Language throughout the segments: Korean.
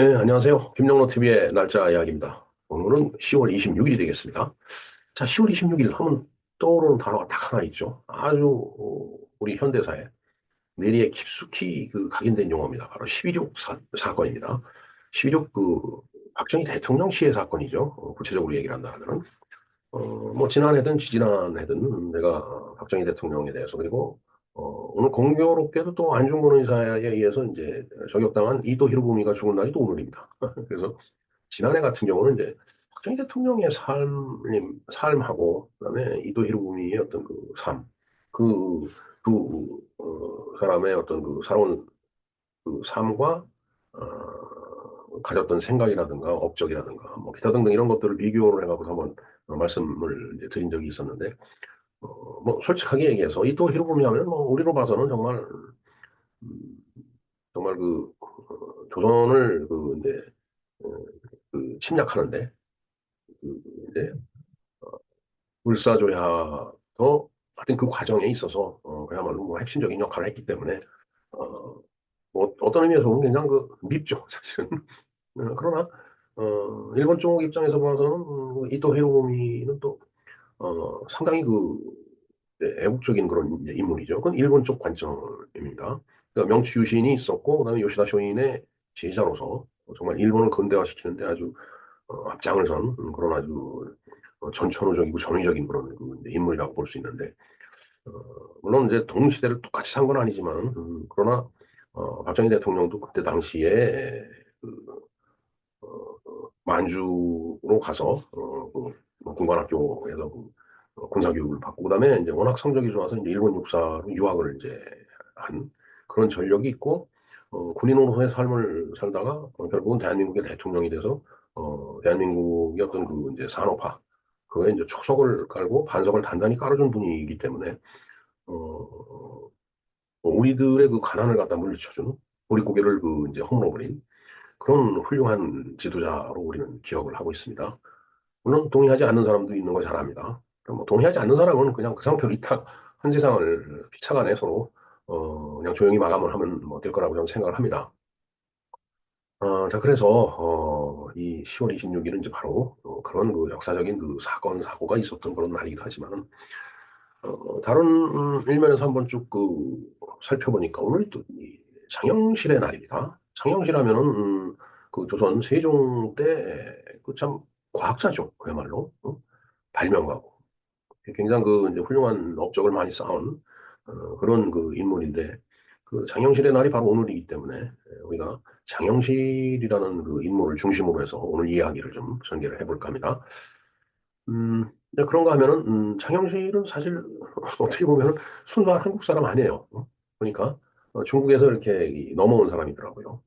네, 안녕하세요. 김영로 TV의 날짜 이야기입니다. 오늘은 10월 26일이 되겠습니다. 자, 10월 26일 하면 떠오르는 단어가 딱 하나 있죠. 아주 우리 현대사에 뇌리에 깊숙이 각인된 용어입니다. 바로 12.6 사건입니다. 12.6 박정희 대통령 시해 사건이죠. 구체적으로 얘기를 한다면은 뭐 지난해든 지지난해든 내가 박정희 대통령에 대해서 그리고 오늘 공교롭게도 또 안중근 의사에 의해서 이제 저격당한 이토 히로부미가 죽은 날이 또 오늘입니다. 그래서 지난해 같은 경우는 이제 박정희 대통령의 삶하고 그다음에 이토 히로부미의 어떤 삶, 그, 사람의 어떤 살아온 삶과 가졌던 생각이라든가 업적이라든가 뭐 기타 등등 이런 것들을 비교를 해가지고 한번 말씀을 이제 드린 적이 있었는데 뭐 솔직하게 얘기해서 이토 히로부미 하면 뭐 우리로 봐서는 정말 음, 정말 조선을 이제 어, 침략하는데 이제 을사조약도 하여튼 그 과정에 있어서 그야말로 뭐 핵심적인 역할을 했기 때문에 어, 뭐 어떤 의미에서 보면 굉장히 밉죠 사실은. 그러나 일본 쪽 입장에서 봐서는 이토 히로부미는 또 상당히 애국적인 그런 이제 인물이죠. 그건 일본 쪽 관점입니다. 그러니까 명치 유신이 있었고 그다음에 요시다 쇼인의 제자로서 정말 일본을 근대화시키는데 아주 앞장을 선 그런 아주 전천후적이고 전위적인 그런 인물이라고 볼 수 있는데 어, 물론 이제 동시대를 똑같이 산 건 아니지만 그러나 박정희 대통령도 그때 당시에 그, 만주로 가서 뭐 군관학교에서 군사교육을 받고 그다음에 이제 워낙 성적이 좋아서 이제 일본 육사로 유학을 이제 한 그런 전력이 있고 군인으로서의 삶을 살다가 결국은 대한민국의 대통령이 돼서 대한민국의 어떤 이제 산업화 그거에 이제 초석을 깔고 반석을 단단히 깔아준 분이기 때문에 어, 우리들의 가난을 갖다 물리쳐주는 보릿고개를 이제 허물어버린 그런 훌륭한 지도자로 우리는 기억을 하고 있습니다. 물론 동의하지 않는 사람도 있는 거 잘 압니다. 그럼 뭐 동의하지 않는 사람은 그냥 그 상태로 이탁 한 세상을 피차간에 서로 그냥 조용히 마감을 하면 뭐 될 거라고 저는 생각을 합니다. 자 그래서 이 10월 26일은 이제 바로 그런 역사적인 사건 사고가 있었던 그런 날이긴 하지만 다른 일면에서 한번 쭉 살펴보니까 오늘이 또이 장영실의 날입니다. 장영실 하면은 조선 세종 때 참 과학자죠. 그야말로 발명가고 굉장히 이제 훌륭한 업적을 많이 쌓은 그런 인물인데 장영실의 날이 바로 오늘이기 때문에 우리가 장영실이라는 인물을 중심으로 해서 오늘 이야기를 좀 전개를 해볼까 합니다. 네, 그런가 하면은 장영실은 사실 어떻게 보면은 순수한 한국 사람 아니에요. 그러니까 중국에서 이렇게 넘어온 사람이더라고요.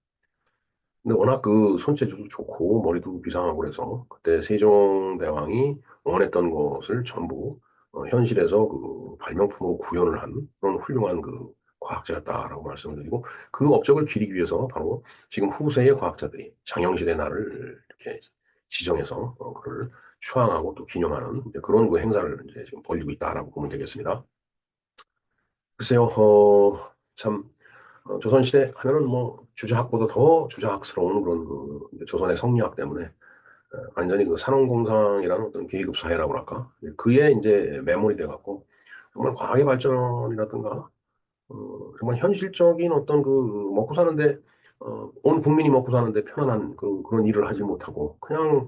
근데 워낙 손재주도 좋고 머리도 비상하고 그래서 그때 세종대왕이 원했던 것을 전부 현실에서 발명품으로 구현을 한 그런 훌륭한 과학자였다라고 말씀을 드리고 그 업적을 기리기 위해서 바로 지금 후세의 과학자들이 장영실의 날을 이렇게 지정해서 그를 추앙하고 또 기념하는 이제 그런 행사를 이제 지금 벌이고 있다라고 보면 되겠습니다. 글쎄요, 참 조선시대 하면은 뭐 주자학보다 더 주자학스러운 그런 이제 조선의 성리학 때문에 완전히 산업공상이라는 어떤 계급 사회라고 할까 그에 이제 매몰이 돼갖고 정말 과학의 발전이라든가 정말 현실적인 어떤 먹고 사는데 온 국민이 먹고 사는데 편안한 그런 일을 하지 못하고 그냥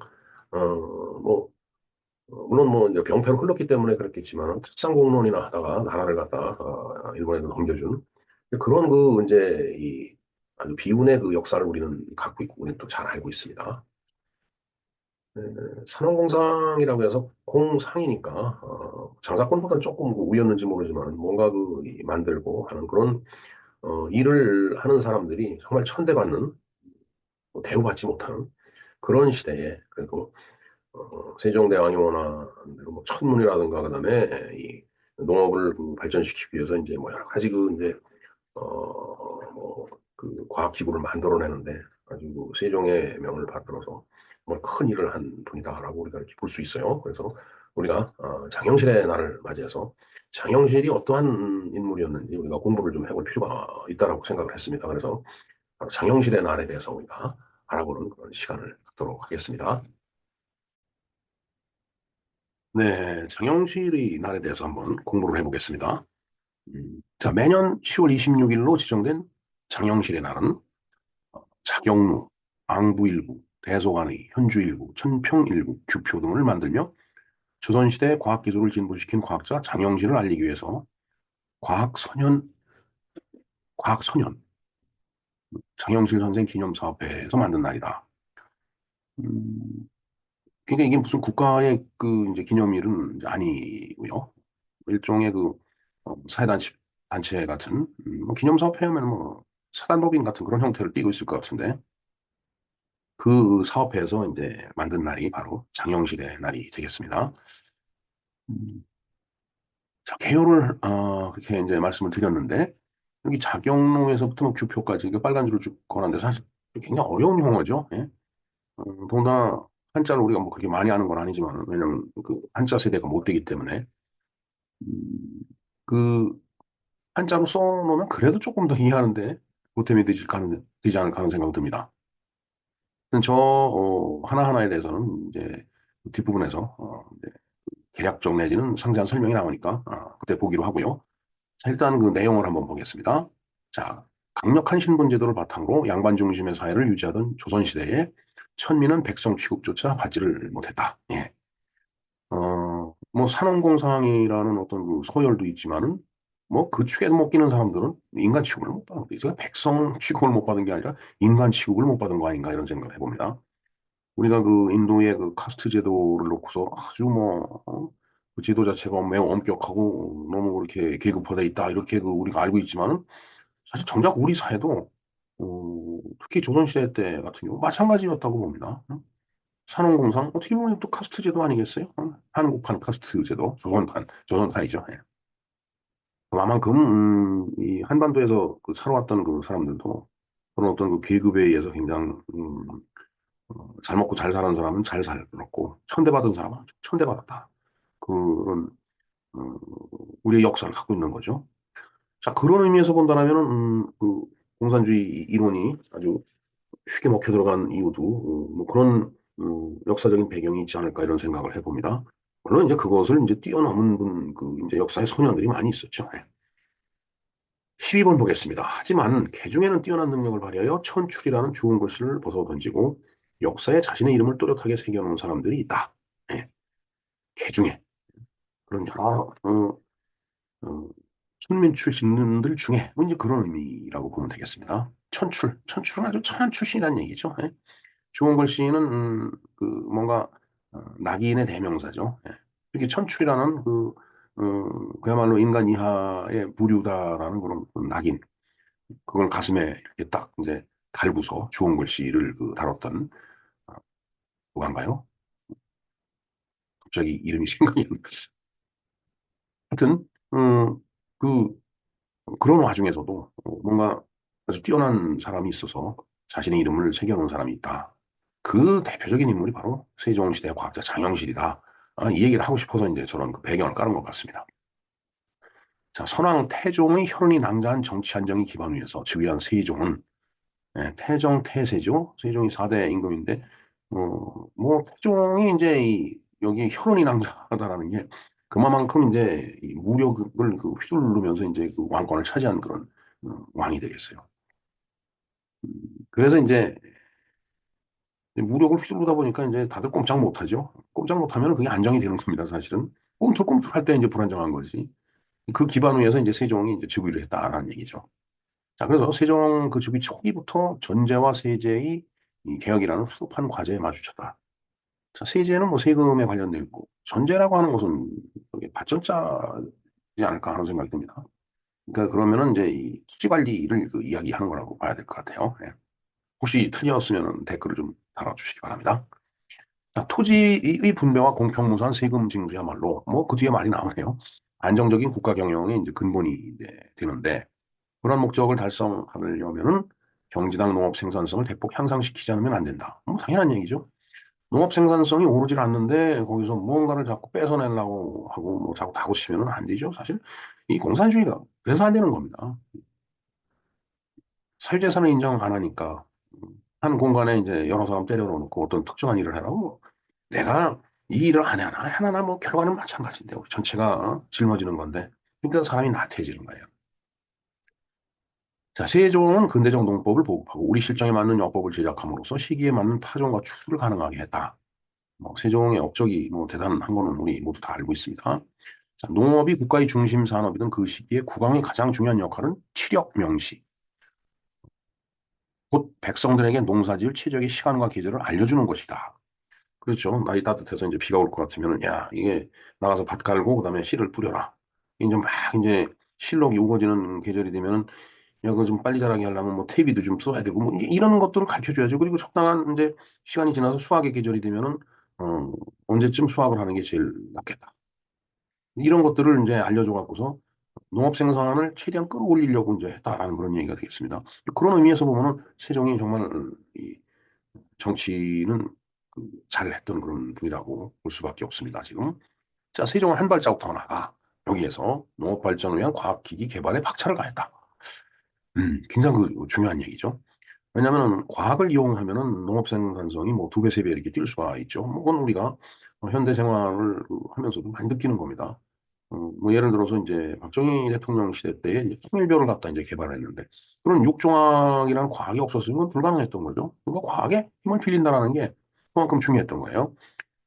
뭐 물론 뭐 이제 병폐로 흘렀기 때문에 그렇겠지만 특상공론이나 하다가 나라를 갖다 일본에도 넘겨준 그런 이제 이 아주 비운의 역사를 우리는 갖고 있고 우리는 또 잘 알고 있습니다. 네, 산업공상이라고 해서 공상이니까 장사꾼보다는 조금 우였는지 모르지만 뭔가 이 만들고 하는 그런 일을 하는 사람들이 정말 천대받는 뭐 대우받지 못하는 그런 시대에 그래도 세종대왕이 원하는 대로 뭐 천문이라든가 그다음에 이 농업을 발전시키기 위해서 이제 뭐 여러 가지 이제 뭐 과학기구를 만들어내는데 아주 세종의 명을 받들어서 정말 큰 일을 한 분이다라고 우리가 이렇게 볼 수 있어요. 그래서 우리가 장영실의 날을 맞이해서 장영실이 어떠한 인물이었는지 우리가 공부를 좀 해볼 필요가 있다라고 생각을 했습니다. 그래서 바로 장영실의 날에 대해서 우리가 알아보는 그런 시간을 갖도록 하겠습니다. 네, 장영실의 날에 대해서 한번 공부를 해보겠습니다. 자, 매년 10월 26일로 지정된 장영실의 날은 자경루, 앙부일구, 대소관의, 현주일구, 천평일구, 규표 등을 만들며 조선시대 과학기술을 진보시킨 과학자 장영실을 알리기 위해서 과학선현, 과학선현, 장영실 선생 기념사업회에서 만든 날이다. 음, 그러니까 이게 무슨 국가의 그 이제 기념일은 이제 아니고요. 일종의 그 사회단체 같은 뭐 기념사업회면 뭐 사단법인 같은 그런 형태를 띠고 있을 것 같은데 그 사업회에서 이제 만든 날이 바로 장영실의 날이 되겠습니다. 음, 자, 개요를 그렇게 이제 말씀을 드렸는데 여기 자경로에서부터 뭐 규표까지 이게 빨간 줄을 쭉 걸었는데 사실 굉장히 어려운 용어죠. 예? 더군다나 한자를 우리가 뭐 그렇게 많이 하는 건 아니지만 왜냐면 그 한자 세대가 못 되기 때문에 음, 그 한자로 써놓으면 그래도 조금 더 이해하는데 보탬이 되지 않을까 하는 생각이 듭니다. 저 하나하나에 대해서는 이제 뒷부분에서 이제 개략적 내지는 상세한 설명이 나오니까 그때 보기로 하고요. 자, 일단 그 내용을 한번 보겠습니다. 자, 강력한 신분 제도를 바탕으로 양반 중심의 사회를 유지하던 조선시대에 천민은 백성 취급조차 받지를 못했다. 예. 뭐 산업공상이라는 어떤 그 소열도 있지만은 뭐 그 축에 못 끼는 사람들은 인간 취급을 못 받는 거죠. 백성 취급을 못 받은 게 아니라 인간 취급을 못 받은 거 아닌가 이런 생각을 해봅니다. 우리가 그 인도의 그 카스트 제도를 놓고서 아주 뭐 그 제도 자체가 매우 엄격하고 너무 그렇게 계급화돼 있다 이렇게 그 우리가 알고 있지만은 사실 정작 우리 사회도 특히 조선시대 때 같은 경우 마찬가지였다고 봅니다. 산업공상 어떻게 보면 또 카스트 제도 아니겠어요? 한국판 카스트 제도, 조선판이죠. 예. 그만큼 이 한반도에서 그 살아왔던 그 사람들도 그런 어떤 그 계급에 의해서 굉장히 잘 먹고 잘 사는 사람은 잘 살았고 천대받은 사람은 천대받았다. 그런 음, 우리의 역사를 갖고 있는 거죠. 자, 그런 의미에서 본다면은 그 공산주의 이론이 아주 쉽게 먹혀 들어간 이유도 뭐 그런 역사적인 배경이 있지 않을까 이런 생각을 해봅니다. 물론 이제 그것을 이제 뛰어넘은 그 이제 역사의 소년들이 많이 있었죠. 12번 보겠습니다. 하지만 개중에는 뛰어난 능력을 발휘하여 천출이라는 좋은 것을 벗어 던지고 역사에 자신의 이름을 또렷하게 새겨놓은 사람들이 있다. 예, 개중에 그런 여러 어, 천민 출신들 중에 뭐 이제 그런 의미라고 보면 되겠습니다. 천출은 아주 천한 출신이라는 얘기죠. 예. 좋은 글씨는 그 뭔가 낙인의 대명사죠. 예. 이렇게 천출이라는 그야말로 인간 이하의 부류다라는 그런 낙인 그걸 가슴에 이렇게 딱 이제 달고서 좋은 글씨를 그 다뤘던 누가인가요? 갑자기 이름이 생각이 안 나. 하여튼 그 그런 와중에서도 뭔가 아주 뛰어난 사람이 있어서 자신의 이름을 새겨놓은 사람이 있다. 그 대표적인 인물이 바로 세종시대 과학자 장영실이다. 이 얘기를 하고 싶어서 이제 저런 그 배경을 깔은 것 같습니다. 자, 선왕 태종의 혈흔이 낭자한 정치 안정이 기반 위에서 즉위한 세종은 태종 태세죠. 세종이 4대 임금인데 뭐 태종이 이제 여기 혈흔이 낭자하다라는 게 그만큼 이제 이 무력을 그 휘두르면서 이제 그 왕권을 차지한 그런 왕이 되겠어요. 그래서 이제 무력을 휘두르다 보니까 이제 다들 꼼짝 못하죠. 꼼짝 못하면 그게 안정이 되는 겁니다, 사실은. 꿈틀꿈틀할 때 이제 불안정한 거지. 그 기반 위에서 이제 세종이 이제 즉위를 했다라는 얘기죠. 자, 그래서 세종 그 즉위 초기부터 전제와 세제의 이 개혁이라는 후급한 과제에 마주쳤다. 자, 세제는 뭐 세금에 관련되어 있고, 전제라고 하는 것은 여기 받전자이지 않을까 하는 생각이 듭니다. 그러니까 그러면은 이제 이 투지 관리를 그 이야기하는 거라고 봐야 될 것 같아요. 예. 혹시 틀렸으면 댓글을 좀 달아주시기 바랍니다. 자, 토지의 분배와 공평무사한 세금 징수야말로 뭐 그 뒤에 말이 나오네요. 안정적인 국가 경영의 이제 근본이 이제 되는데 그런 목적을 달성하려면은 경제당 농업 생산성을 대폭 향상시키지 않으면 안 된다. 뭐 당연한 얘기죠. 농업 생산성이 오르질 않는데 거기서 무언가를 자꾸 뺏어내려고 하고 뭐 자꾸 다고치면은 안 되죠. 사실 이 공산주의가 그래서 안 되는 겁니다. 사유재산을 인정 안 하니까 한 공간에 이제 여러 사람 때려놓고 어떤 특정한 일을 해라고 뭐 내가 이 일을 안 하나 하나나 뭐 결과는 마찬가지인데 우리 전체가 짊어지는 건데 그러니까 사람이 나태해지는 거예요. 자, 세종은 근대적 농법을 보급하고 우리 실정에 맞는 역법을 제작함으로써 시기에 맞는 파종과 추수를 가능하게 했다. 뭐 세종의 업적이 뭐 대단한 거는 우리 모두 다 알고 있습니다. 자, 농업이 국가의 중심 산업이던 그 시기에 국왕의 가장 중요한 역할은 치력 명시, 곧 백성들에게 농사지을 최적의 시간과 계절을 알려주는 것이다. 그렇죠. 날이 따뜻해서 이제 비가 올 것 같으면, 야, 이게 나가서 밭 갈고, 그다음에 씨를 뿌려라. 이제 막 이제 실록이 우거지는 계절이 되면은, 야, 그거 좀 빨리 자라게 하려면 뭐 퇴비도 좀 써야 되고, 뭐 이런 것들을 가르쳐 줘야죠. 그리고 적당한 이제 시간이 지나서 수확의 계절이 되면은, 어, 언제쯤 수확을 하는 게 제일 낫겠다. 이런 것들을 이제 알려줘 갖고서 농업 생산을 최대한 끌어올리려고 이제 했다라는 그런 얘기가 되겠습니다. 그런 의미에서 보면은 세종이 정말 이 정치는 그 잘했던 그런 분이라고 볼 수밖에 없습니다, 지금. 자, 세종은 한 발자국 더 나가 여기에서 농업 발전을 위한 과학기기 개발에 박차를 가했다. 굉장히 그 중요한 얘기죠. 왜냐하면 과학을 이용하면은 농업 생산성이 뭐 두 배, 세 배 이렇게 뛸 수가 있죠. 뭐 그건 우리가 현대 생활을 하면서도 많이 느끼는 겁니다. 뭐 예를 들어서 이제 박정희 대통령 시대 때 이제 통일교를 갖다 이제 개발했는데 그런 육종학이라는 과학이 없었으면 그건 불가능했던 거죠. 그러니까 과학에 힘을 빌린다라는 게 그만큼 중요했던 거예요.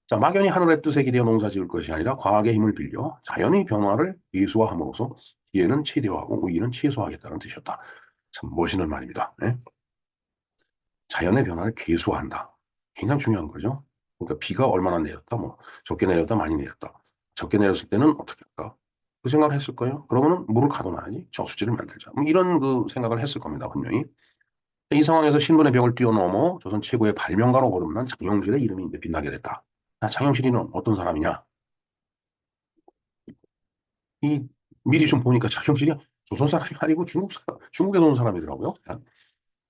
자, 막연히 하늘의 뜻에 기대어 농사 지을 것이 아니라 과학의 힘을 빌려 자연의 변화를 예수화함으로써 기회는 최대화하고 우위는 최소화하겠다는 뜻이었다. 참 멋있는 말입니다. 예? 자연의 변화를 계수한다. 굉장히 중요한 거죠. 그러니까 비가 얼마나 내렸다, 뭐 적게 내렸다, 많이 내렸다. 적게 내렸을 때는 어떻게 할까? 그 생각을 했을 거예요. 그러면은 물을 가둬놔야지. 저수지를 만들자. 뭐 이런 그 생각을 했을 겁니다, 분명히. 이 상황에서 신분의 벽을 뛰어넘어 조선 최고의 발명가로 거듭난 장영실의 이름이 이제 빛나게 됐다. 장영실이는 어떤 사람이냐? 이 미리 좀 보니까 장영실이 조선 사람이 아니고 중국에서 온 사람이더라고요.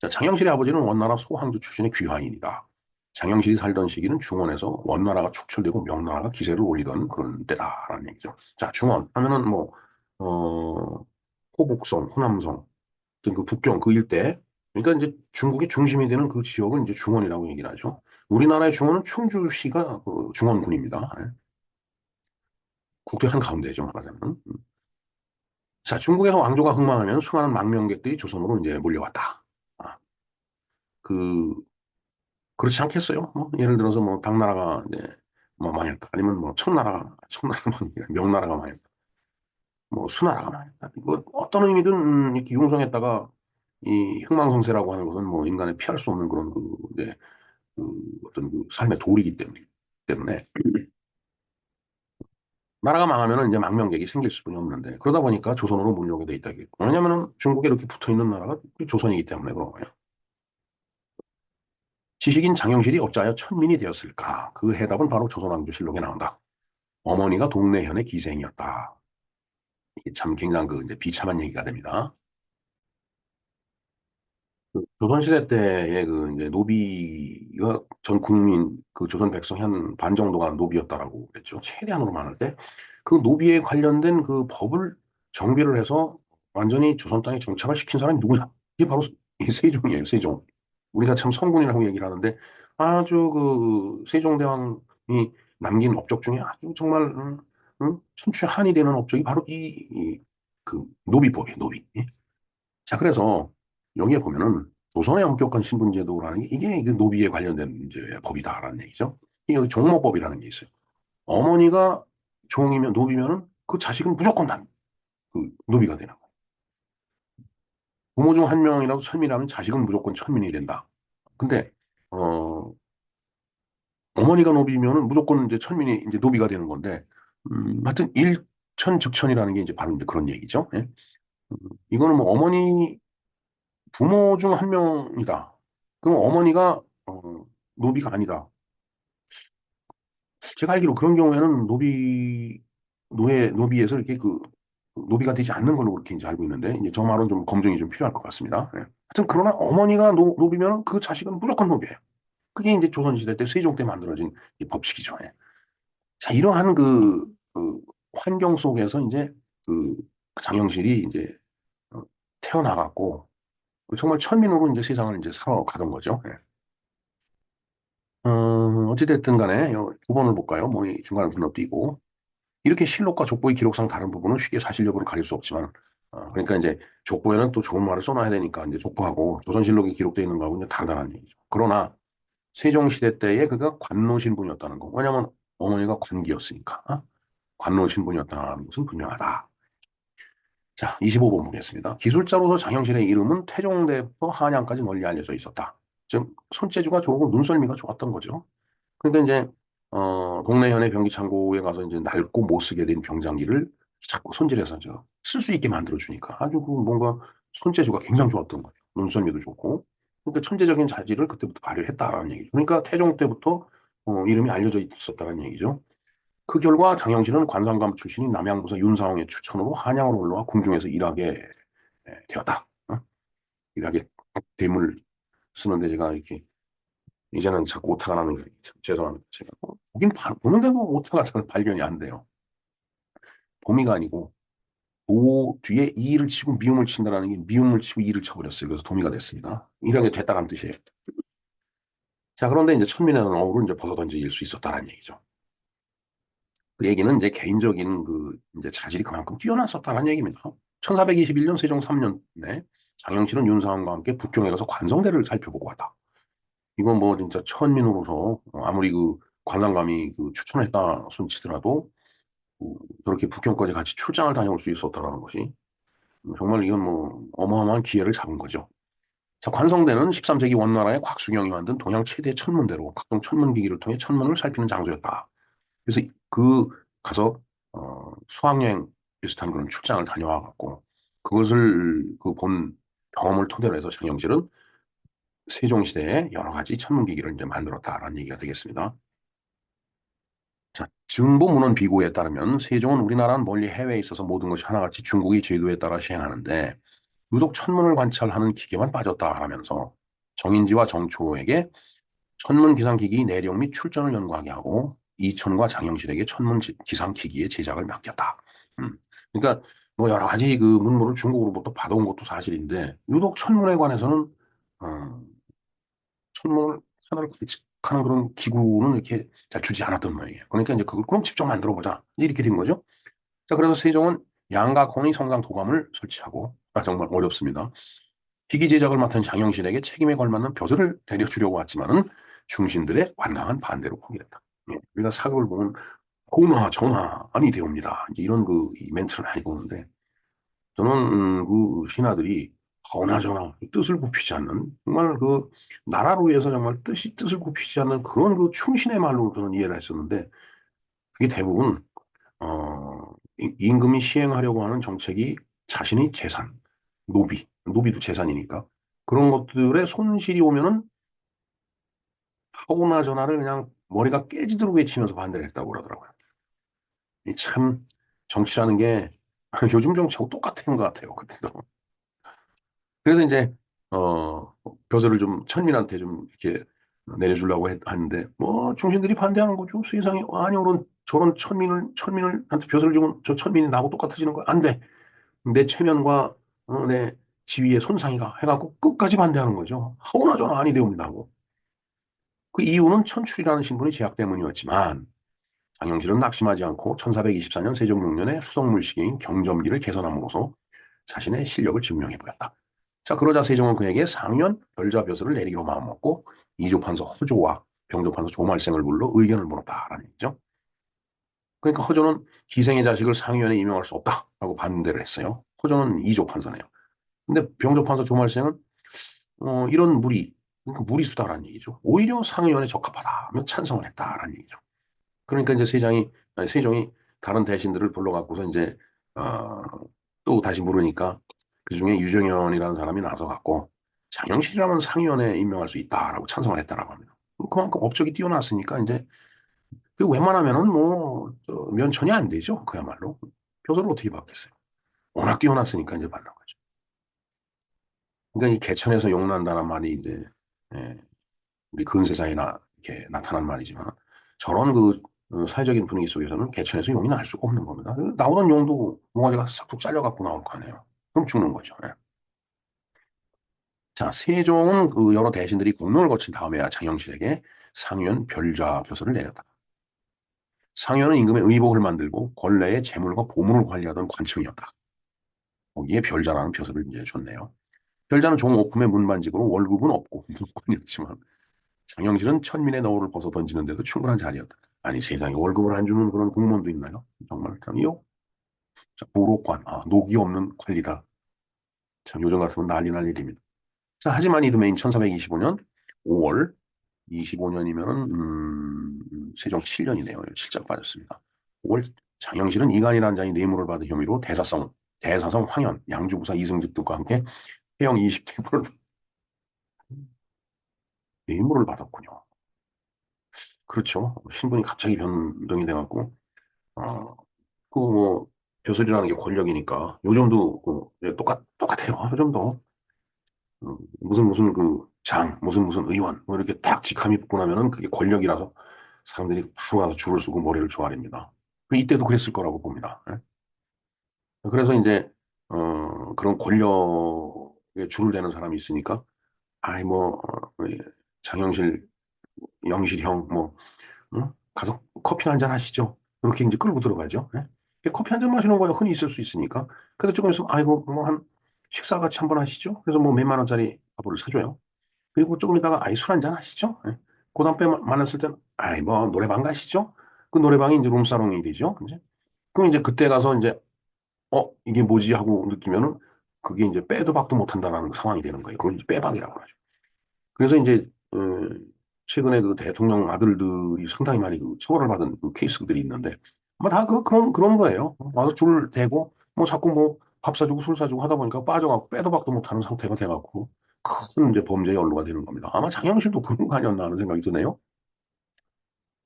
자, 장영실의 아버지는 원나라 소항주 출신의 귀화인이다. 장영실이 살던 시기는 중원에서 원나라가 축출되고 명나라가 기세를 올리던 그런 때다라는 얘기죠. 자, 중원 하면은 뭐, 어, 호북성, 호남성, 그 북경 그 일대. 그러니까 이제 중국의 중심이 되는 그 지역을 이제 중원이라고 얘기를 하죠. 우리나라의 중원은 충주시가 그 중원군입니다. 예. 국토의 한 가운데죠, 말하자면. 자, 중국에서 왕조가 흥망하면 수많은 망명객들이 조선으로 이제 몰려왔다. 아, 그 그렇지 않겠어요? 뭐 예를 들어서 뭐 당나라가 이제 뭐 망했다. 아니면 뭐 청나라가 망했다. 명나라가 망했다. 뭐 수나라가 망했다. 뭐 어떤 의미든 이렇게 융성했다가 이 흥망성쇠라고 하는 것은 뭐 인간의 피할 수 없는 그런 그 이제 그 어떤 그 삶의 도리이기 때문에 나라가 망하면은 이제 망명객이 생길 수뿐이 없는데 그러다 보니까 조선으로 몰려오게 돼 있다. 왜냐면은 중국에 이렇게 붙어 있는 나라가 조선이기 때문에 그런 거예요. 지식인 장영실이 어찌하여 천민이 되었을까? 그 해답은 바로 조선왕조실록에 나온다. 어머니가 동래현의 기생이었다. 이게 참 굉장히 그 이제 비참한 얘기가 됩니다. 그 조선시대 때의 그 이제 노비가 전 국민 그 조선 백성 한 반 정도가 노비였다라고 그랬죠. 최대한으로 많을 때 그 노비에 관련된 그 법을 정비를 해서 완전히 조선 땅에 정착을 시킨 사람이 누구냐? 이게 바로 이 세종이에요. 세종. 우리가 참 성군이라고 얘기를 하는데 아주 그 세종대왕이 남긴 업적 중에 아주 정말 천추의 한이 되는 업적이 바로 그 노비법이에요. 노비. 자, 그래서 여기에 보면은 조선의 엄격한 신분제도라는 게 이게 그 노비에 관련된 이제 법이다라는 얘기죠. 여기 종모법이라는 게 있어요. 어머니가 종이면 노비면은 그 자식은 무조건 다 그 노비가 되는 거예요. 부모 중 한 명이라도 천민이라면 자식은 무조건 천민이 된다. 근데 어 어머니가 노비면은 무조건 이제 천민이 이제 노비가 되는 건데 하여튼 일천즉천이라는 게 이제 바로 이제 그런 얘기죠. 예? 이거는 뭐 어머니 부모 중 한 명이다. 그럼 어머니가 노비가 아니다. 제가 알기로 그런 경우에는 노비에서 이렇게 그 노비가 되지 않는 걸로 그렇게 이제 알고 있는데 이제 저 말은 좀 검증이 좀 필요할 것 같습니다. 예. 하여튼 그러나 어머니가 노비면 그 자식은 무조건 노비예요. 그게 이제 조선시대 때 세종 때 만들어진 이 법칙이죠. 예. 자, 이러한 그 환경 속에서 이제 그 장영실이 이제 어, 태어나갔고 정말 천민으로 이제 세상을 이제 살아가던 거죠. 예. 어찌됐든 간에 두 번을 볼까요? 뭐, 이 중간에 건너뛰고. 이렇게 실록과 족보의 기록상 다른 부분은 쉽게 사실 여부를 가릴 수 없지만, 그러니까 이제 족보에는 또 좋은 말을 써놔야 되니까 이제 족보하고 조선실록에 기록되어 있는 거하고 이제 다르다는 얘기죠. 그러나 세종시대 때에 그가 관노 신분이었다는 거. 왜냐면 어머니가 관기였으니까. 관노 신분이었다는 것은 분명하다. 자, 25번 보겠습니다. 기술자로서 장영실의 이름은 태종대부터 한양까지 널리 알려져 있었다. 즉, 손재주가 좋고 눈썰미가 좋았던 거죠. 그러니까 이제 동네 현의 병기 창고에 가서 이제 낡고 못 쓰게 된 병장기를 자꾸 손질해서 쓸 수 있게 만들어 주니까 아주 그 뭔가 손재주가 굉장히 좋았던 거예요. 눈썰미도 좋고. 그러니까 천재적인 자질을 그때부터 발휘했다라는 얘기죠. 그러니까 태종 때부터 이름이 알려져 있었다는 얘기죠. 그 결과 장영실은 관상감 출신인 남양부사 윤사홍의 추천으로 한양으로 올라와 궁중에서 일하게 되었다. 일하게 됨을 쓰는데 제가 이렇게 이제는 자꾸 오타가 나는 게 죄송합니다. 제가 보긴 보는데 뭐 오타가 잘 발견이 안 돼요. 도미가 아니고 도 뒤에 이를 치고 미음을 친다라는 게 미음을 치고 이를 쳐버렸어요. 그래서 도미가 됐습니다. 이렇게 됐다는 뜻이에요. 자, 그런데 이제 천민의 어으로 이제 벗어던질 수 있었다는 얘기죠. 그 얘기는 이제 개인적인 그 이제 자질이 그만큼 뛰어났었다는 얘기입니다. 1421년 세종 3년에 장영실은 윤사원과 함께 북경에 가서 관성대를 살펴보고 왔다. 이건 뭐 진짜 천민으로서 아무리 그 관상감이 그 추천했다 손치더라도 저렇게 북경까지 같이 출장을 다녀올 수 있었다는 것이 정말 이건 뭐 어마어마한 기회를 잡은 거죠. 자, 관성대는 13세기 원나라의 곽수경이 만든 동양 최대 천문대로 각종 천문기기를 통해 천문을 살피는 장소였다. 그래서 그 가서 수학여행 비슷한 그런 출장을 다녀와 갖고 그것을 그 본 경험을 토대로 해서 장영실은 세종시대에 여러 가지 천문기기를 이제 만들었다라는 얘기가 되겠습니다. 자, 증보문헌 비고에 따르면 세종은 우리나라는 멀리 해외에 있어서 모든 것이 하나같이 중국의 제도에 따라 시행하는데 유독 천문을 관찰하는 기계만 빠졌다 하면서 정인지와 정초에게 천문 기상기기 내력 및 출전을 연구하게 하고 이천과 장영실에게 천문 기상기기의 제작을 맡겼다. 음. 그러니까 뭐 여러 가지 그 문물을 중국으로부터 받아온 것도 사실인데 유독 천문에 관해서는 어, 천문을 하나를 관측하는 그런 기구는 이렇게 잘 주지 않았던 모양이에요. 그러니까 이제 그걸 그럼 직접 만들어 보자 이렇게 된 거죠. 자, 그래서 세종은 양각홍의 성당 도감을 설치하고 정말 어렵습니다. 기기 제작을 맡은 장영실에게 책임에 걸맞는 벼슬을 내려주려고 했지만은 중신들의 완강한 반대로 포기했다. 예, 우리가 사극을 보면 호나 전하아니 되옵니다. 이런 그 멘트를 많이 보는데 저는 그 신하들이 허나저나 뜻을 굽히지 않는 정말 그 나라를 위해서 정말 뜻을 굽히지 않는 그런 그 충신의 말로 저는 이해를 했었는데 그게 대부분 임금이 시행하려고 하는 정책이 자신의 재산, 노비도 재산이니까 그런 것들의 손실이 오면은 하오나 전화를 그냥 머리가 깨지도록 외치면서 반대를 했다고 그러더라고요. 참 정치라는 게 요즘 정치하고 똑같은 것 같아요. 그때도. 그래서 이제 벼슬을 좀 천민한테 좀 이렇게 내려주려고 하는데 뭐 중신들이 반대하는 거죠. 세상에 아니 그런 저런 천민한테 벼슬을 주면 저 천민이 나하고 똑같아지는 거야. 안 돼. 내 체면과 내 지위에 손상이가 해갖고 끝까지 반대하는 거죠. 하오나 전화 아니 되옵니다고. 그 이유는 천출이라는 신분의 제약 때문이었지만 장영실은 낙심하지 않고 1424년 세종 6년에 수성물시계인 경점기를 개선함으로써 자신의 실력을 증명해 보였다. 자, 그러자 세종은 그에게 상현 별자벼슬을 내리기로 마음먹고 이조판서 허조와 병조판서 조말생을 불러 의견을 물었다라는 얘기죠. 그러니까 허조는 기생의 자식을 상위원에 임명할 수 없다라고 반대를 했어요. 허조는 이조판서네요. 근데 병조판서 조말생은 이런 그러니까 무리수다라는 얘기죠. 오히려 상위원에 적합하다 하면 찬성을 했다라는 얘기죠. 그러니까 이제 세종이 다른 대신들을 불러갖고서 이제 어, 또 다시 물으니까 그 중에 유정현이라는 사람이 나서갖고 장영실이라면 상위원에 임명할 수 있다라고 찬성을 했다라고 합니다. 그만큼 업적이 뛰어났으니까 이제 그 웬만하면은 면천이 안 되죠. 그야말로 표서를 어떻게 받겠어요. 워낙 뛰어났으니까 이제 받는 거죠. 그러니까 이 개천에서 용난다는 말이 이제 예, 우리 근세사에 이렇게 나타난 말이지만 저런 사회적인 분위기 속에서는 개천에서 용이 날 수가 없는 겁니다. 나오던 용도 모가지가 싹둑 잘려갖고 나올 거 아니에요. 그럼 죽는 거죠. 예. 자, 세종은 그 여러 대신들이 공론을 거친 다음에야 장영실에게 상위원 별좌 벼슬을 내렸다. 상위원은 임금의 의복을 만들고 권례의 재물과 보물을 관리하던 관청이었다. 거기에 별자라는 벼슬을 이제 줬네요. 별자는 종오품의 문반직으로 월급은 없고 무관이었지만 장영실은 천민의 너울을 벗어 던지는데도 충분한 자리였다. 아니 세상에 월급을 안 주는 그런 공무원도 있나요? 정말 참이요. 자, 보로관, 녹이 없는 관리다. 참 요즘 같으면 난리 날 일입니다. 자, 하지만 이듬해인 1425년 5월 25년이면은 세종 7년이네요. 실적 빠졌습니다. 5월 장영실은 이간이라는 자의 뇌물을 받은 혐의로 대사성 황현, 양주부사 이승직 등과 함께 해형 20대를 뇌물을 받았군요. 그렇죠. 신분이 갑자기 변동이 돼갖고 뭐 벼슬이라는 게 권력이니까 요즘도 예, 똑같아요. 요즘도 무슨 그 장, 무슨 의원 뭐 이렇게 딱 직함이 붙고 나면은 그게 권력이라서 사람들이 바로 가서 줄을 서고 머리를 조아립니다. 이때도 그랬을 거라고 봅니다. 예? 그래서 이제 그런 권력에 줄을 대는 사람이 있으니까 아이 뭐 장영실 영실형 뭐 가서 커피 한잔 하시죠. 이렇게 이제 끌고 들어가죠. 예? 커피 한잔 마시는 거야 흔히 있을 수 있으니까. 그래서 조금 있으면 아이고 뭐 한 식사 같이 한번 하시죠. 그래서 뭐 몇만 원짜리 밥을 사줘요. 그리고 조금 있다가 아이 술 한잔 하시죠. 예? 그 다음 에 만났을 때는 아이 뭐 노래방 가시죠. 그 노래방이 이제 룸사롱이 되죠. 이제 그럼 이제 그때 가서 이제 이게 뭐지 하고 느끼면은 그게 이제 빼도 박도 못한다라는 상황이 되는 거예요. 그걸 이제 빼박이라고 하죠. 그래서 이제 최근에 그 대통령 아들들이 상당히 많이 그 처벌을 받은 그 케이스들이 있는데 아마 다 그런 거예요. 와서 줄 대고 뭐 자꾸 뭐 밥 사주고 술 사주고 하다 보니까 빠져갖고 빼도 박도 못하는 상태가 돼갖고 큰 이제 범죄의 연루가 되는 겁니다. 아마 장영실도 그런 거 아니었나 하는 생각이 드네요.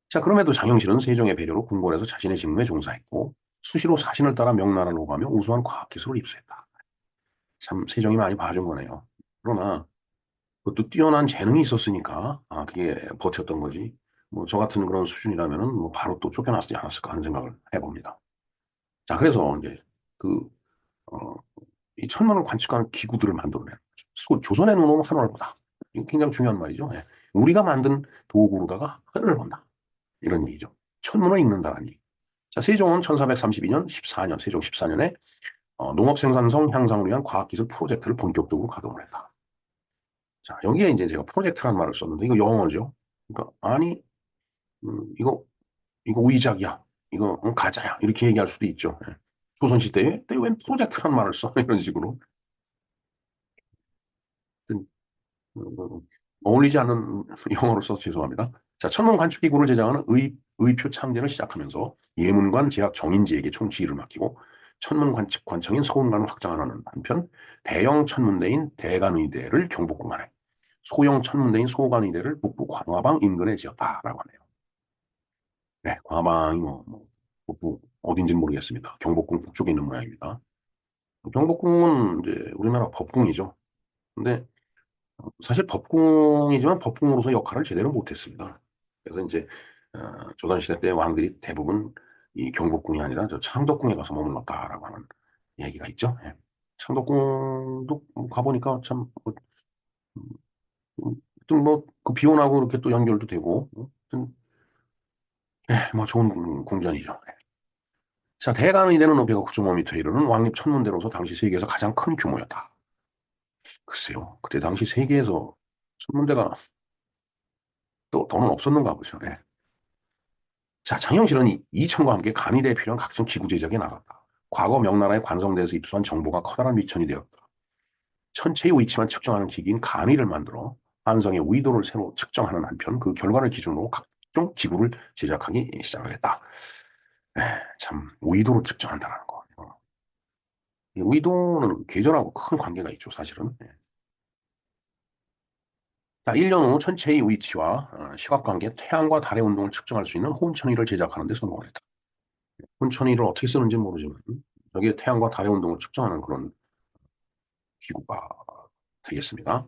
자, 그럼에도 장영실은 세종의 배려로 궁궐에서 자신의 직무에 종사했고 수시로 사신을 따라 명나라로 오가며 우수한 과학기술을 입수했다. 참 세종이 많이 봐준 거네요. 그러나 그것도 뛰어난 재능이 있었으니까 그게 버텼던 거지. 뭐 저 같은 그런 수준이라면은 뭐 바로 또 쫓겨났지 않았을까 하는 생각을 해봅니다. 자, 그래서 이제 그, 어, 이 천문을 관측하는 기구들을 만들어내는 거죠. 조선의 눈으로 하늘을 보다. 이거 굉장히 중요한 말이죠. 예. 우리가 만든 도구로다가 하늘을 본다. 이런 얘기죠. 천문을 읽는다는 얘기. 자, 세종은 1432년 14년, 세종 14년에 농업생산성 향상을 위한 과학기술 프로젝트를 본격적으로 가동을 했다. 자, 여기에 이제 제가 프로젝트라는 말을 썼는데, 이거 영어죠. 그러니까, 아니, 이거 위작이야. 이거 가짜야. 이렇게 얘기할 수도 있죠. 예. 조선시대에 웬 프로젝트라는 말을 써? 이런 식으로. 하여튼, 어울리지 않는 영어를 써서 죄송합니다. 자, 천문 관측기구를 제작하는 의표 창제를 시작하면서 예문관 제약 정인지에게 총지휘를 맡기고 천문 관측 관청인 서운관을 확장하는 한편 대형 천문대인 대간의대를 경복궁 안에 소형 천문대인 소간의대를 북부 광화방 인근에 지었다라고 하네요. 네, 광화방이 북부 어딘지는 모르겠습니다. 경복궁 북쪽에 있는 모양입니다. 경복궁은 이제 우리나라 법궁이죠. 근데 사실 법궁이지만 법궁으로서 역할을 제대로 못했습니다. 그래서 이제 조선시대 때 왕들이 대부분 이 경복궁이 아니라 저 창덕궁에 가서 머물렀다라고 하는 얘기가 있죠. 예. 창덕궁도 가보니까 참, 뭐그 비원하고 이렇게 또 연결도 되고, 하여튼, 뭐 좋은 궁전이죠. 예. 자, 대간의대는 높이가 9.5m 이르는 왕립 천문대로서 당시 세계에서 가장 큰 규모였다. 글쎄요, 그때 당시 세계에서 천문대가 또 돈은 없었는가 보죠. 예. 자, 장영실은 이천과 함께 간이대에 필요한 각종 기구 제작에 나갔다. 과거 명나라의 관성대에서 입수한 정보가 커다란 미천이 되었다. 천체의 위치만 측정하는 기기인 간이를 만들어 한성의 위도를 새로 측정하는 한편 그 결과를 기준으로 각종 기구를 제작하기 시작을 했다. 참 위도로 측정한다는 거. 이 위도는 계절하고 큰 관계가 있죠, 사실은. 자, 1년 후 천체의 위치와 시각관계, 태양과 달의 운동을 측정할 수 있는 혼천위를 제작하는 데 성공을 했다. 혼천위를 어떻게 쓰는지 모르지만 여기에 태양과 달의 운동을 측정하는 그런 기구가 되겠습니다.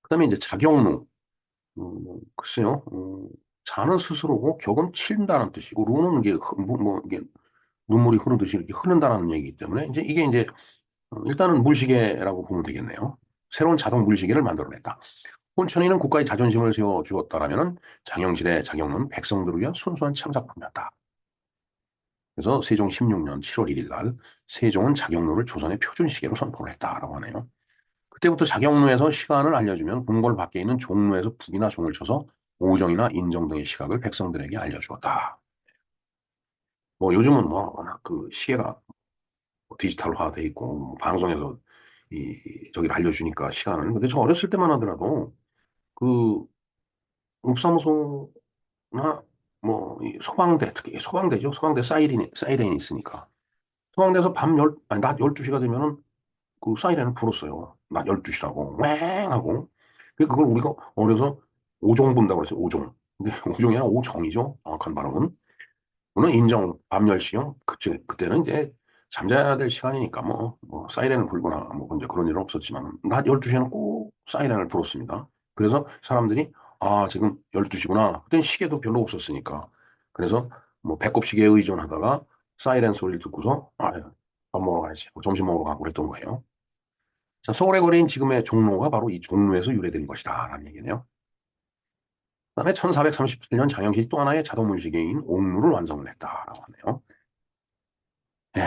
그 다음에 이제 자경루. 글쎄요. 자는 스스로고 격은 친다는 뜻이고 루는 이게 이게 눈물이 흐르듯이 이렇게 흐른다는 얘기이기 때문에 이게 이제 일단은 물시계라고 보면 되겠네요. 새로운 자동 물시계를 만들어냈다. 혼천이는 국가의 자존심을 세워주었다라면 장영실의 자경은 백성들을 위한 순수한 창작품이었다. 그래서 세종 16년 7월 1일 날 세종은 자경루를 조선의 표준시계로 선포를 했다라고 하네요. 그때부터 자경루에서 시간을 알려주면 궁궐 밖에 있는 종루에서 북이나 종을 쳐서 오정이나 인정 등의 시각을 백성들에게 알려주었다. 뭐 요즘은 뭐 워낙 그 시계가 디지털화돼 있고 뭐 방송에서 저기를 알려주니까 시간을. 근데 저 어렸을 때만 하더라도 그 읍사무소나 뭐이 소방대, 특히 소방대죠. 소방대 사이렌이 있으니까. 소방대에서 낮 12시가 되면은 그 사이렌을 불었어요. 낮 12시라고. 왱 하고. 그걸 우리가 어려서 오종 본다고 그랬어요. 오종. 근데 오종이 아니라 오정이죠. 정확한 발음은. 물론 인정, 밤 10시요. 그때는 이제 잠자야 될 시간이니까 뭐 사이렌을 불거나 뭐 이제 그런 일은 없었지만, 낮 12시에는 꼭 사이렌을 불었습니다. 그래서 사람들이, 아, 지금 12시구나. 그땐 시계도 별로 없었으니까. 그래서 뭐 배꼽 시계에 의존하다가 사이렌 소리를 듣고서, 아, 밥 먹으러 가야지. 점심 먹으러 가고 그랬던 거예요. 자, 서울의 거리인 지금의 종로가 바로 이 종로에서 유래된 것이다. 라는 얘기네요. 그다음에 1437년 장영실이 또 하나의 자동 문시계인 옥루를 완성을 했다라고 하네요. 예,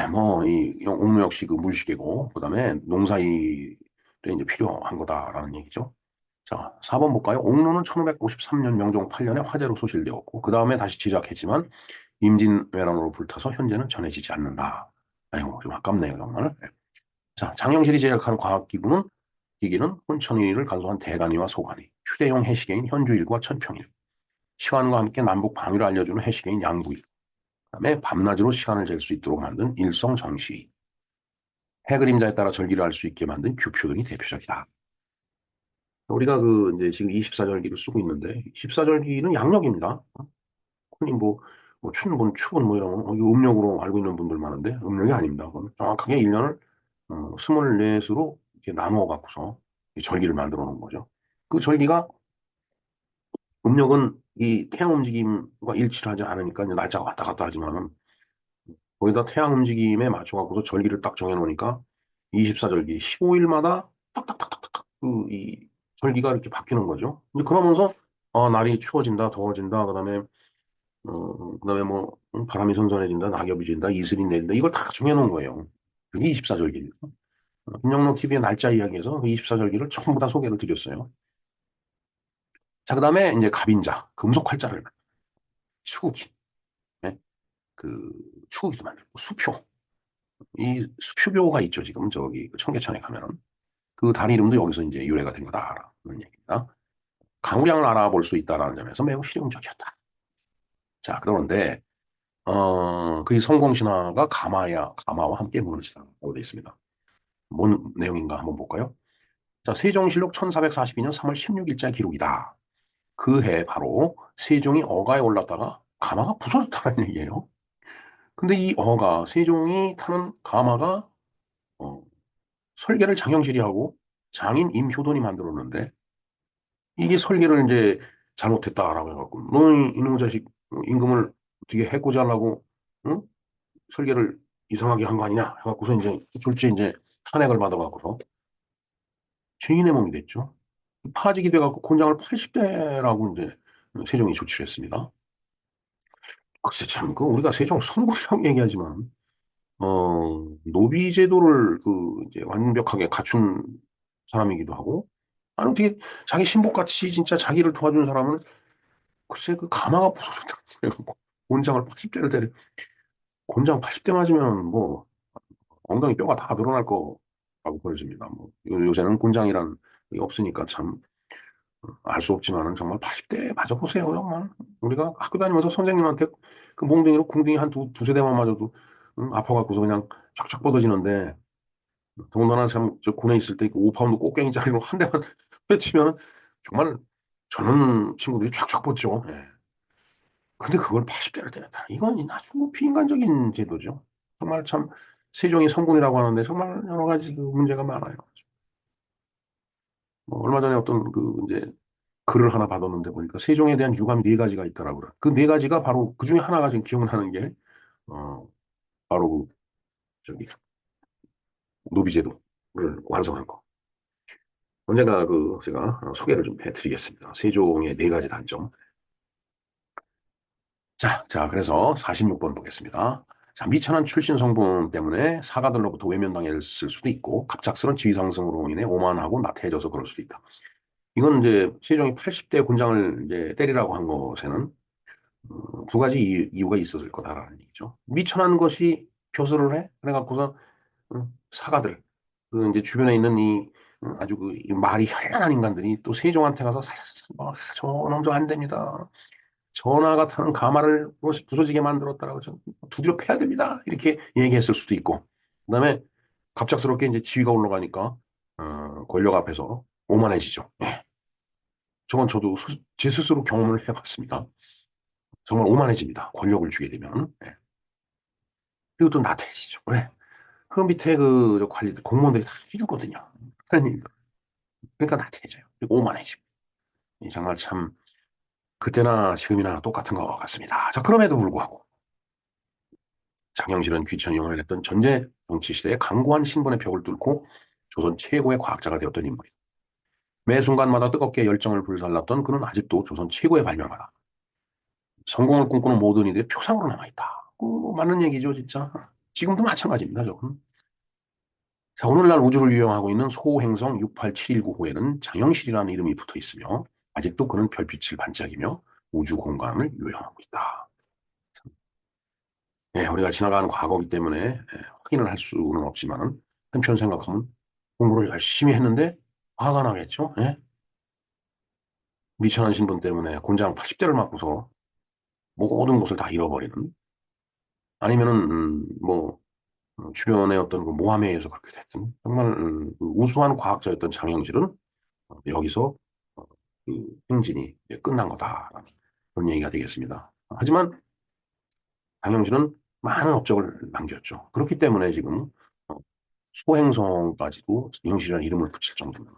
이 옥루 역시 그 물시계고, 그 다음에 농사일에 이제 필요한 거다라는 얘기죠. 자, 4번 볼까요? 옥루는 1553년 명종 8년에 화재로 소실되었고, 그 다음에 다시 제작했지만, 임진왜란으로 불타서 현재는 전해지지 않는다. 아이고, 좀 아깝네요, 정말. 예. 자, 장영실이 제작한 기기는 혼천일을 간소한 대간이와 소간이, 휴대용 해시계인 현주일과 천평일, 시간과 함께 남북 방위를 알려주는 해시계인 양부일, 그다음에 밤낮으로 시간을 잴 수 있도록 만든 일성정시, 해 그림자에 따라 절기를 알 수 있게 만든 규표 등이 대표적이다. 우리가 그 이제 지금 24절기를 쓰고 있는데 14절기는 양력입니다. 흔히 뭐 춘분, 추분 뭐 이런 거 이거 음력으로 알고 있는 분들 많은데 음력이 아닙니다. 그건 정확하게 1년을 24수로 이렇게 나누어 갖고서 이 절기를 만들어 놓은 거죠. 그 절기가 음력은 이 태양 움직임과 일치를 하지 않으니까 이제 날짜가 왔다 갔다 하지만은 거기다 태양 움직임에 맞춰 갖고서 절기를 딱 정해 놓으니까 24절기 15일마다 딱딱딱딱딱 이 절기가 이렇게 바뀌는 거죠. 근데 그러면서 날이 추워진다, 더워진다, 그다음에 뭐 바람이 선선해진다, 낙엽이 진다, 이슬이 내린다 이걸 다 정해 놓은 거예요. 그게 24절기입니다. 김영록 TV의 날짜 이야기에서 24절기를 전부 다 소개를 드렸어요. 자, 그다음에 이제 갑인자, 금속 활자를 추구기, 네? 그 추구기도 만들고 수표, 이 수표교가 있죠 지금 저기 그 청계천에 가면은 그 다리 이름도 여기서 이제 유래가 된 거다라는 얘기입니다. 강우량을 알아볼 수 있다라는 점에서 매우 실용적이었다. 자, 그런데 그 성공신화가 가마와 함께 무너지다라고 되어 있습니다. 뭔 내용인가 한번 볼까요? 자, 세종실록 1442년 3월 16일자 기록이다. 그 해 바로 세종이 어가에 올랐다가 가마가 부서졌다는 얘기예요. 근데 이 세종이 타는 가마가 어, 설계를 장영실이 하고 장인 임효돈이 만들었는데 이게 설계를 이제 잘못했다라고 해갖고 너희 이놈의 자식 임금을 어떻게 해코지 하려고 응? 설계를 이상하게 한 거 아니냐 해갖고서 이제 졸지에 이제 탄핵을 받아갖고서 죄인의 몸이 됐죠. 파직이 돼갖고 곤장을 80대라고 이제 세종이 조치를 했습니다. 글쎄 참 그 우리가 세종 선구라고 얘기하지만 노비 제도를 그 이제 완벽하게 갖춘 사람이기도 하고 아니 어떻게 자기 신복같이 진짜 자기를 도와준 사람은 글쎄 그 가마가 부서졌다고 그래갖고 곤장을 80대를 때려 곤장 80대 맞으면 뭐 엉덩이 뼈가 다 늘어날 거라고 보여집니다. 뭐 요새는 곤장이란 게 없으니까 참 알 수 없지만은 정말 80대 맞아보세요 정말. 우리가 학교 다니면서 선생님한테 그 몽둥이로 궁둥이 한 두세 대만 맞아도 아파갖고서 그냥 쫙쫙 뻗어지는데 더군다나 참 저 군에 있을 때 그 5파운드 꽃갱이짜리로 한 대만 빼치면 정말 저는 친구들이 쫙쫙 뻗죠. 예. 근데 그걸 80대를 때렸다. 이건 아주 비인간적인 제도죠. 정말 참 세종이 성군이라고 하는데 정말 여러 가지 그 문제가 많아요. 뭐 얼마 전에 어떤 그 이제 글을 하나 받았는데 보니까 세종에 대한 유감 네 가지가 있더라고요. 그 네 가지가 바로 그 중에 하나가 지금 기억나는 게 어, 바로 그 저기 노비제도를 완성한 거. 언젠가 제가 소개를 좀 해드리겠습니다. 세종의 네 가지 단점. 자, 그래서 46번 보겠습니다. 자, 미천한 출신 성분 때문에 사가들로부터 외면당했을 수도 있고, 갑작스런 지위 상승으로 인해 오만하고 나태해져서 그럴 수도 있다. 이건 이제 세종이 80대 곤장을 이제 때리라고 한 것에는 두 가지 이유가 있었을 거다라는 얘기죠. 미천한 것이 표수를 해? 그래갖고서 사가들, 이제 주변에 있는 아주 이 말이 현란한 인간들이 또 세종한테 가서 저놈 좀안 됩니다. 전화 같은 가마를 부서지게 만들었다라고 좀 두드려 패야 됩니다. 이렇게 얘기했을 수도 있고, 그다음에 갑작스럽게 이제 지위가 올라가니까 권력 앞에서 오만해지죠. 예. 저건 저도 제 스스로 경험을 해봤습니다. 정말 오만해집니다. 권력을 주게 되면. 예. 그리고 또 나태해지죠. 왜? 그 밑에 관리 공무원들이 다 해주거든요. 그러니까 나태해져요. 그리고 오만해지고. 정말 참 그때나 지금이나 똑같은 것 같습니다. 자, 그럼에도 불구하고 장영실은 귀천이 용을 했던 전제 정치 시대의 강고한 신분의 벽을 뚫고 조선 최고의 과학자가 되었던 인물이다. 매 순간마다 뜨겁게 열정을 불살랐던 그는 아직도 조선 최고의 발명가다. 성공을 꿈꾸는 모든 이들의 표상으로 남아있다. 맞는 얘기죠, 진짜. 지금도 마찬가지입니다, 저건. 자, 오늘날 우주를 유영하고 있는 소행성 68719호에는 장영실이라는 이름이 붙어 있으며 아직도 그는 별빛을 반짝이며 우주 공간을 유영하고 있다. 예, 우리가 지나가는 과거이기 때문에 확인을 할 수는 없지만 한편 생각하면 공부를 열심히 했는데 화가 나겠죠. 예? 미천한 신분 때문에 곤장 80대를 맞고서 모든 것을 다 잃어버리는 아니면은 주변의 어떤 모함에 의해서 그렇게 됐든 정말 우수한 과학자였던 장영실은 여기서 그 행진이 끝난 거다라는 그런 얘기가 되겠습니다. 하지만 장영실은 많은 업적을 남겼죠. 그렇기 때문에 지금 어, 소행성까지도 장영실이라는 이름을 붙일 정도면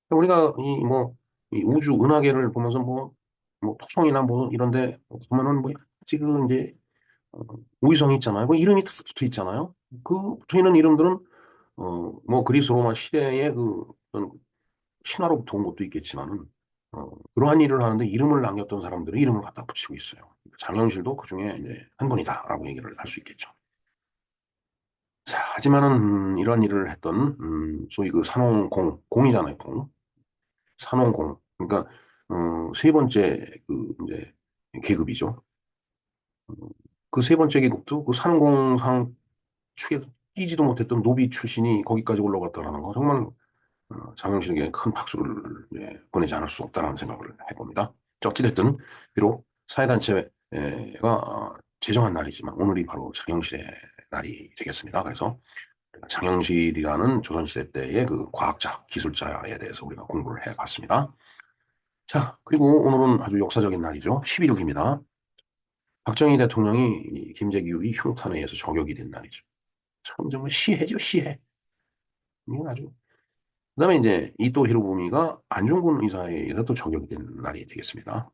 우리가 이 우주 은하계를 보면서 토성이나 이런데 보면은 지금 이제 우주성이 있잖아요. 그 이름이 다 붙어 있잖아요. 그 붙어 있는 이름들은 그리스 로마 시대의 어떤 신화로부터 온 것도 있겠지만은 그러한 일을 하는데 이름을 남겼던 사람들의 이름을 갖다 붙이고 있어요. 장영실도 그 중에 이제 한 분이다라고 얘기를 할 수 있겠죠. 자, 하지만은 이러한 일을 했던 소위 그 공이잖아요, 공. 산홍공. 그러니까 세 번째 이제 계급이죠. 그 세 번째 계급도 그 산공상 축에 끼지도 못했던 노비 출신이 거기까지 올라갔다라는 거 정말 장영실에게 큰 박수를 보내지 않을 수 없다라는 생각을 해봅니다. 어찌됐든 비록 사회단체가 제정한 날이지만 오늘이 바로 장영실의 날이 되겠습니다. 그래서 장영실이라는 조선시대 때의 그 과학자, 기술자에 대해서 우리가 공부를 해봤습니다. 자, 그리고 오늘은 아주 역사적인 날이죠. 12.6입니다. 박정희 대통령이 김재규의 흉탄에 의해서 저격이 된 날이죠. 참 정말 시해죠, 시해. 이건 아주. 그다음에 이제 이토 히로부미가 안중근 의사에 의해서 또 저격이 된 날이 되겠습니다.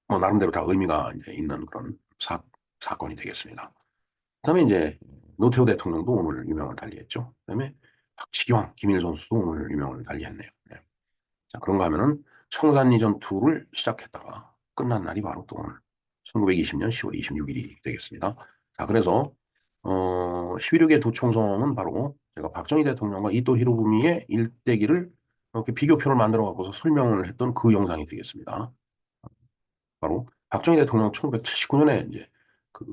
나름대로 다 의미가 이제 있는 그런 사건이 되겠습니다. 그다음에 이제 노태우 대통령도 오늘 유명을 달리했죠. 그다음에 박치기왕, 김일 선수도 오늘 유명을 달리했네요. 네. 자, 그런가 하면은 청산리 전투를 시작했다가 끝난 날이 바로 또 오늘 1920년 10월 26일이 되겠습니다. 자, 그래서 11.6의 두 총성은 바로 제가 박정희 대통령과 이토 히로부미의 일대기를 이렇게 비교표를 만들어 갖고서 설명을 했던 그 영상이 되겠습니다. 바로 박정희 대통령 1979년에 이제 그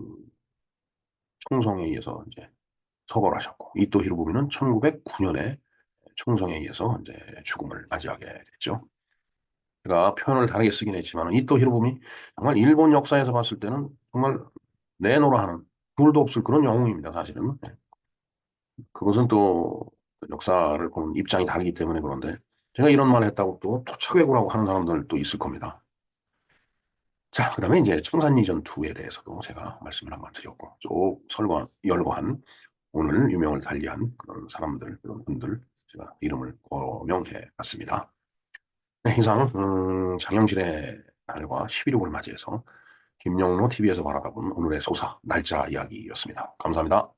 총성에 의해서 이제 서거하셨고 이토 히로부미는 1909년에 총성에 의해서 이제 죽음을 맞이하게 됐죠. 제가 표현을 다르게 쓰긴 했지만 이토 히로부미 정말 일본 역사에서 봤을 때는 정말 내노라 하는 둘도 없을 그런 영웅입니다. 사실은. 네. 그것은 또 역사를 보는 입장이 다르기 때문에 그런데 제가 이런 말을 했다고 또 토착외구라고 하는 사람들도 있을 겁니다. 자, 그 다음에 이제 청산리 전투에 대해서도 제가 말씀을 한번 드렸고 쭉 열거한 오늘 유명을 달리한 그런 사람들, 그런 분들 제가 이름을 거명해 봤습니다. 네, 이상 장영실의 날과 11.6을 맞이해서 김영로 TV에서 바라본 오늘의 소사 날짜 이야기였습니다. 감사합니다.